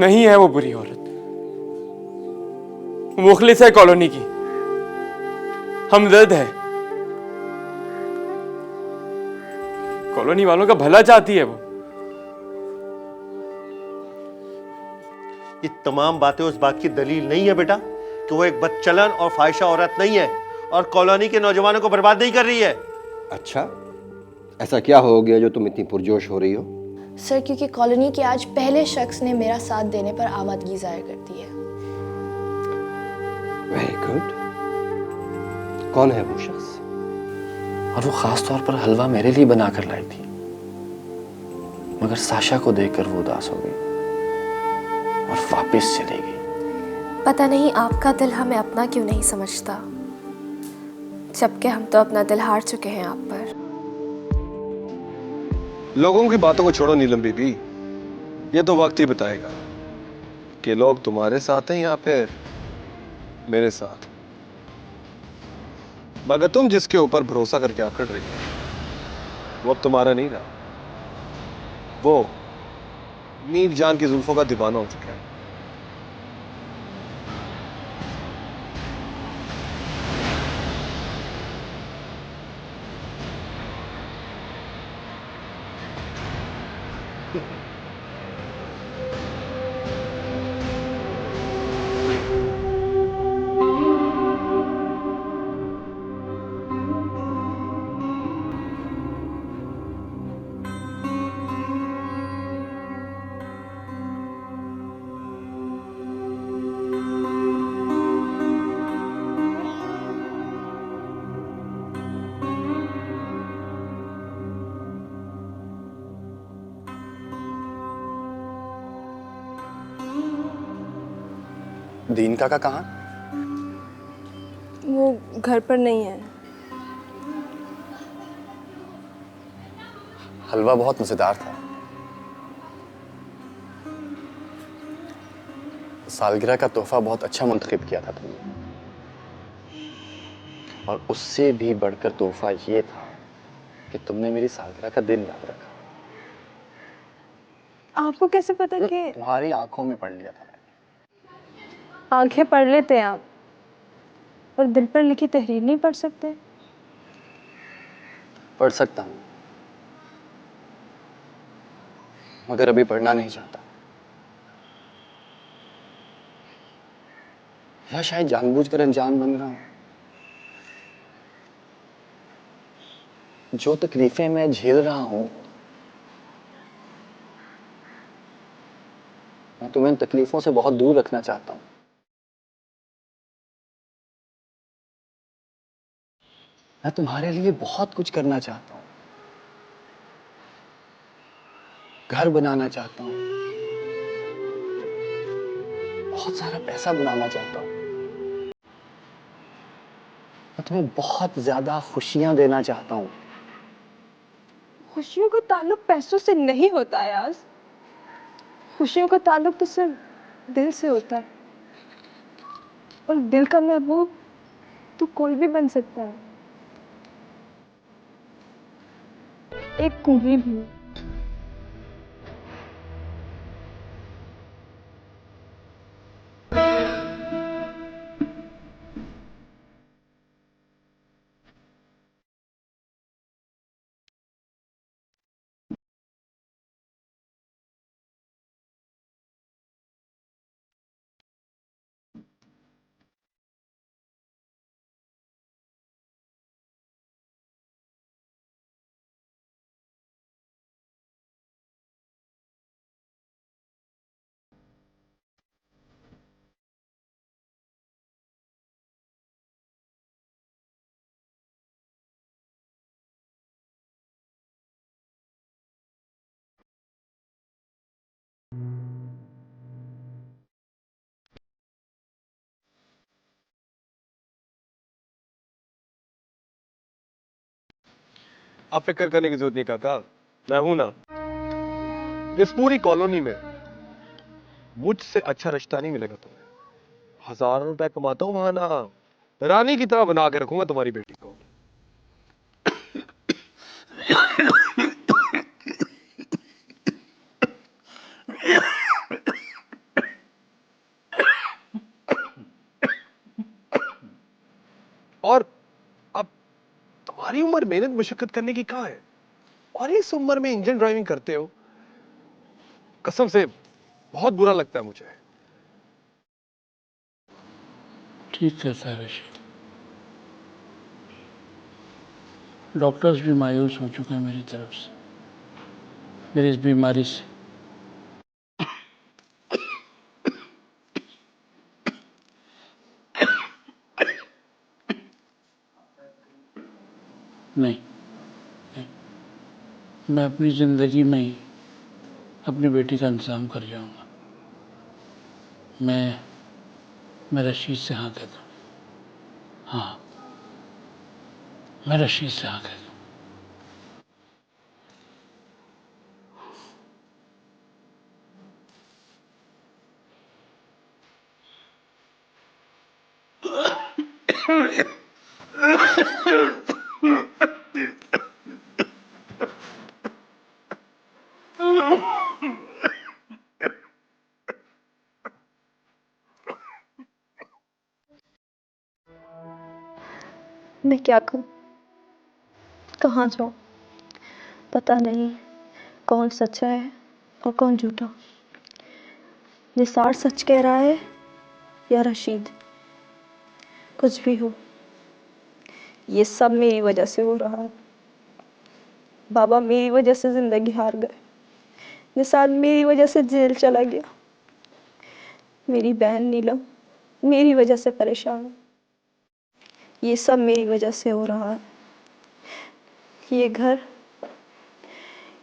नहीं है वो बुरी औरत, मुखलिस है कॉलोनी की, हमदर्द है, कॉलोनी वालों का भला चाहती है वो। ये तमाम बातें उस बात की दलील नहीं है बेटा कि वो एक बदचलन और फाहिशा औरत नहीं है और कॉलोनी के नौजवानों को बर्बाद नहीं कर रही है। अच्छा, ऐसा क्या हो गया जो तुम इतनी पुरजोश हो रही हो? सर, क्योंकि कॉलोनी के आज पहले शख्स ने मेरा साथ देने पर आमदगी जाहिर कर दी है। Very good. कौन है वो शख्स? और वो खास तौर पर हलवा मेरे लिए बना कर लाई थी, मगर साशा को देखकर वो उदास हो गई और वापस चली गई। पता नहीं आपका दिल हमें अपना क्यों नहीं समझता, जबकि हम तो अपना दिल हार चुके हैं आप पर। लोगों की बातों को छोड़ो नीलम बीबी, ये तो वक्त ही बताएगा कि लोग तुम्हारे साथ हैं या फिर मेरे साथ। मगर तुम जिसके ऊपर भरोसा करके आकड़ रही हो वो अब तुम्हारा नहीं रहा, वो मीर जान की जुल्फों का दीवाना हो चुका है। दीन काका कहाँ? वो घर पर नहीं है। हलवा बहुत मजेदार था। सालगिरह का तोहफा बहुत अच्छा मुंतखब किया था तुमने, और उससे भी बढ़कर तोहफा ये था कि तुमने मेरी सालगिरह का दिन याद रखा। आपको कैसे पता कि? तुम्हारी आंखों में पढ़ लिया था मैंने। आंखें पढ़ लेते हैं आप, और दिल पर लिखी तहरीर नहीं पढ़ सकते? पढ़ सकता हूँ, मगर अभी पढ़ना नहीं चाहता, या शायद जानबूझकर अनजान बन रहा हूं। जो तकलीफें मैं झेल रहा हूं, मैं तुम्हें इन तकलीफों से बहुत दूर रखना चाहता हूं। मैं तुम्हारे लिए बहुत कुछ करना चाहता हूं, घर बनाना चाहता हूं, बहुत सारा पैसा बनाना चाहता हूं, मैं तुम्हें बहुत ज्यादा खुशियां देना चाहता हूं। खुशियों का ताल्लुक पैसों से नहीं होता यार। खुशियों का ताल्लुक तो सिर्फ दिल से होता है, और दिल का महबूब तो कोई भी बन सकता है, एक कुएं भी। आप फिक्र करने की जरूरत नहीं काका, मैं हूं ना। इस पूरी कॉलोनी में मुझसे अच्छा रिश्ता नहीं मिलेगा तुम्हें। 1000 रुपए कमाता हूं वहां ना, रानी की तरह बना के रखूंगा तुम्हारी बेटी को। तुम्हारी उम्र मेहनत मशक्कत करने की कहाँ है, और इस उम्र में इंजन ड्राइविंग करते हो। कसम से बहुत बुरा लगता है मुझे। ठीक कहता है रशीद। डॉक्टर्स भी मायूस हो चुके हैं मेरी तरफ से, मेरी इस बीमारी से। नहीं, नहीं, मैं अपनी ज़िंदगी में ही अपनी बेटी का इंतज़ाम कर जाऊंगा। मैं रशीद से हाँ कहता हूँ। हाँ, मैं रशीद से हाँ कहता हूँ। मैं क्या करूं, कहाँ जाऊं, पता नहीं कौन सच्चा है और कौन झूठा। निसार सच कह रहा है या रशीद। कुछ भी हो, ये सब मेरी वजह से हो रहा है। बाबा मेरी वजह से जिंदगी हार गए, निसार मेरी वजह से जेल चला गया, मेरी बहन नीलम मेरी वजह से परेशान है। ये सब मेरी वजह से हो रहा है।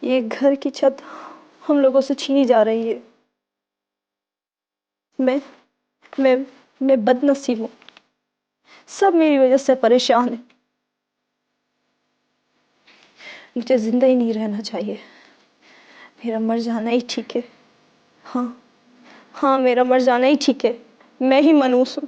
ये घर की छत हम लोगों से छीनी जा रही है। मैं बदनसीब हूँ, सब मेरी वजह से परेशान है। मुझे जिंदा ही नहीं रहना चाहिए, मेरा मर जाना ही ठीक है। हाँ, मेरा मर जाना ही ठीक है। मैं ही मनहूस हूँ।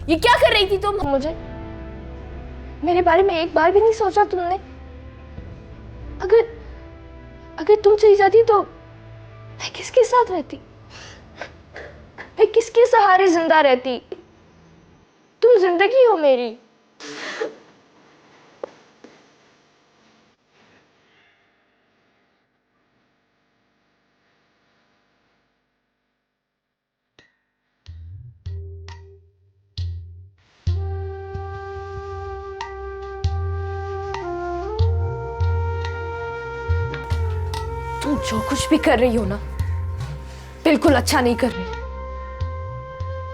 ये क्या कर रही थी तुम? मुझे, मेरे बारे में एक बार भी नहीं सोचा तुमने? अगर तुम चली जाती तो मैं किसके साथ रहती? मैं किसके सहारे जिंदा रहती? तुम जिंदगी हो मेरी। तुम जो कुछ भी कर रही हो ना, बिल्कुल अच्छा नहीं कर रही।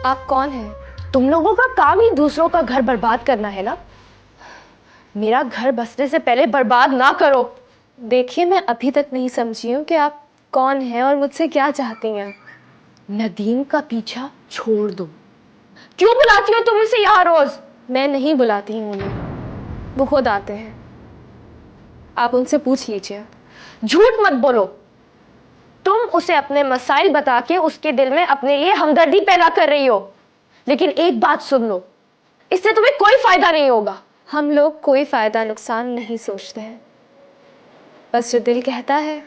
आप कौन हैं? तुम लोगों का काम ही दूसरों का घर बर्बाद करना है ना। मेरा घर बसने से पहले बर्बाद ना करो। देखिए, मैं अभी तक नहीं समझी हूँ कि आप कौन हैं और मुझसे क्या चाहती हैं। नदीम का पीछा छोड़ दो। क्यों बुलाती हो तुम उसे यहाँ रोज? मैं नहीं बुलाती हूँ उन्हें, वो खुद आते हैं। आप उनसे पूछ लीजिए। झूठ मत बोलो। तुम उसे अपने मसाइल बता के उसके दिल में अपने लिए हमदर्दी पैदा कर रही हो। लेकिन एक बात सुन लो, इससे तुम्हें कोई फायदा नहीं होगा। हम लोग कोई फायदा नुकसान नहीं सोचते हैं, बस जो दिल कहता है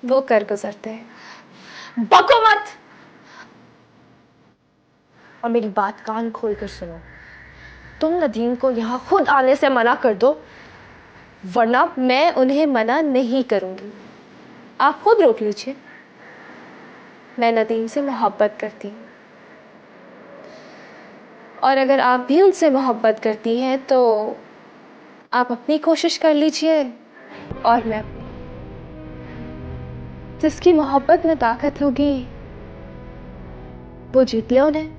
वो कर गुजरते हैं। बको मत। और मेरी बात कान खोल कर सुनो, तुम नदीम को यहाँ खुद आने से मना कर दो, वरना मैं उन्हें मना नहीं करूंगी। आप खुद रोक लीजिए। मैं नदीम से मोहब्बत करती हूँ। और अगर आप भी उनसे मोहब्बत करती हैं तो आप अपनी कोशिश कर लीजिए और मैं अपनी। जिसकी मोहब्बत में ताकत होगी वो जीत ले उन्हें।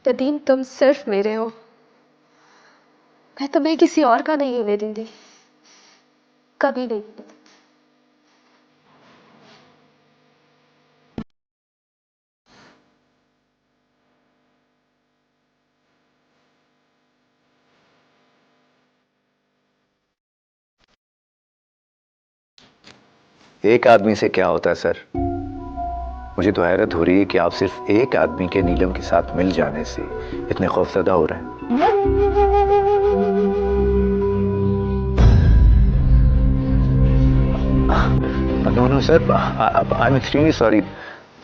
नदीम, तुम सिर्फ मेरे हो, मैं तुम्हें किसी और का नहीं होने दूंगी, कभी नहीं। एक आदमी से क्या होता है सर? मुझे तो हैरत हो रही है कि आप सिर्फ एक आदमी के नीलम के साथ मिल जाने से इतने खौफजदा हो रहे हैं। No no sir, I am extremely sorry.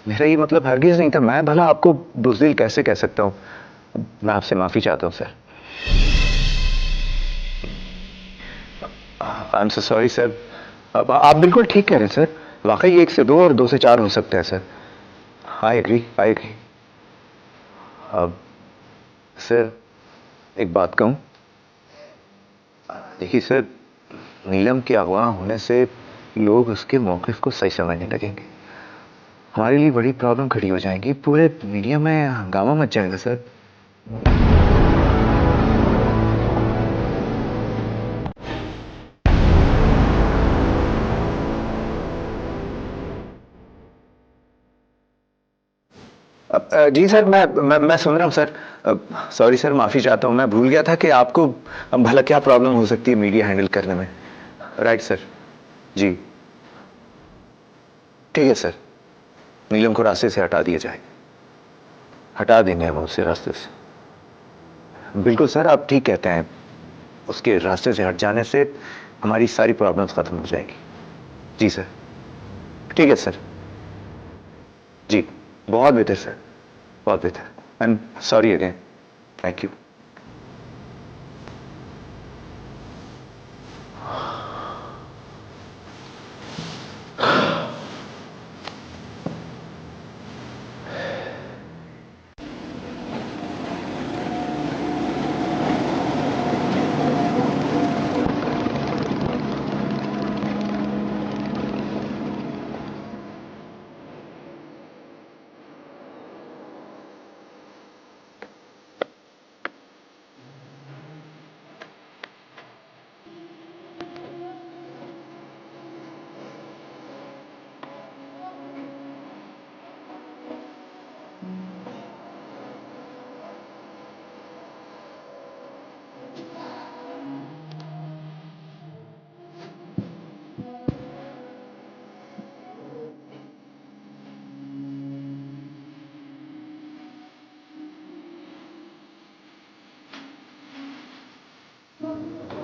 मेरा ये मतलब हरगिज नहीं था। मैं भला आपको बुज़दिल कैसे कह सकता हूँ? मैं आपसे माफ़ी चाहता हूँ sir. I am so sorry sir. अब आप बिल्कुल ठीक कह रहे हैं सर। वाकई 1 से 2 और 2 से 4 हो सकता है sir. I agree, I agree. अब सर एक बात कहूँ? देखिए सर, नीलम के अगवा होने से लोग उसके मौक़िफ़ को सही समझने लगेंगे। हमारे लिए बड़ी प्रॉब्लम खड़ी हो जाएगी। पूरे मीडिया में हंगामा मच जाएगा सर। जी सर, मैं सुन रहा हूँ सर। सॉरी सर, माफ़ी चाहता हूँ। मैं भूल गया था कि आपको भला क्या प्रॉब्लम हो सकती है मीडिया हैंडल करने में। राइट सर, जी ठीक है सर। नीलम को रास्ते से हटा दिया जाए। हटा देंगे हम उसे रास्ते से। बिल्कुल सर, आप ठीक कहते हैं। उसके रास्ते से हट जाने से हमारी सारी प्रॉब्लम्स खत्म हो जाएगी। जी सर, ठीक है सर। जी बहुत बेहतर सर, बहुत बेहतर। I am sorry again. Thank you.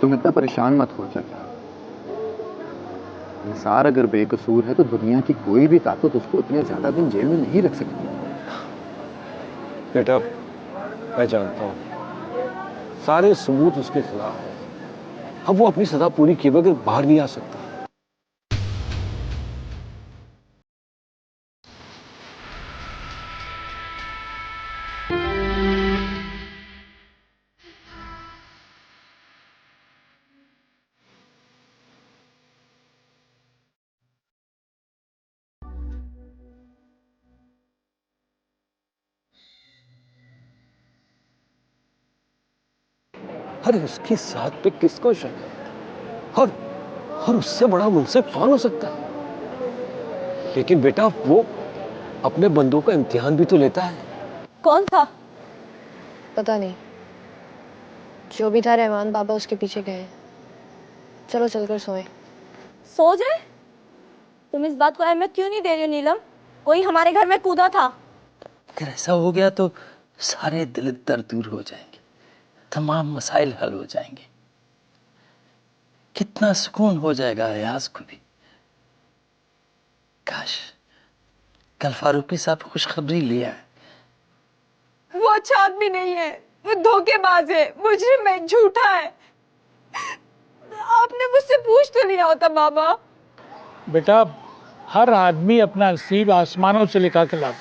तुम इतना परेशान मत हो सर। निसार अगर बेकसूर है तो दुनिया की कोई भी ताकत उसको इतने ज्यादा दिन जेल में नहीं रख सकती। बेटा, मैं जानता हूँ सारे सबूत उसके खिलाफ है। अब वो अपनी सजा पूरी किए बगैर बाहर नहीं आ सकता। अरे उसकी साथ पे किसको शक है? और उससे बड़ा मुंसिफ कौन हो सकता है? लेकिन बेटा, वो अपने बंदों का इम्तिहान भी तो लेता है। कौन था? पता नहीं, जो भी था रहमान बाबा उसके पीछे गए। चलो चलकर सोएं। सो जाए? तुम इस बात को अहमियत क्यों नहीं दे रही हो नीलम? कोई हमारे घर में कूदा था। अगर ऐसा हो गया तो सारे दिल दर्द दूर हो जाएंगे, तमाम मसाइल हल हो जाएंगे, कितना सुकून हो जाएगा अयाज को भी। काश कल फारूकी साहब खुशखबरी ले आए। वो अच्छा आदमी नहीं है, वो धोखेबाज है, मुजरिम है, झूठा है। आपने मुझसे पूछ तो लिया होता बाबा। बेटा, हर आदमी अपना नसीब आसमानों से लिखा के लाता।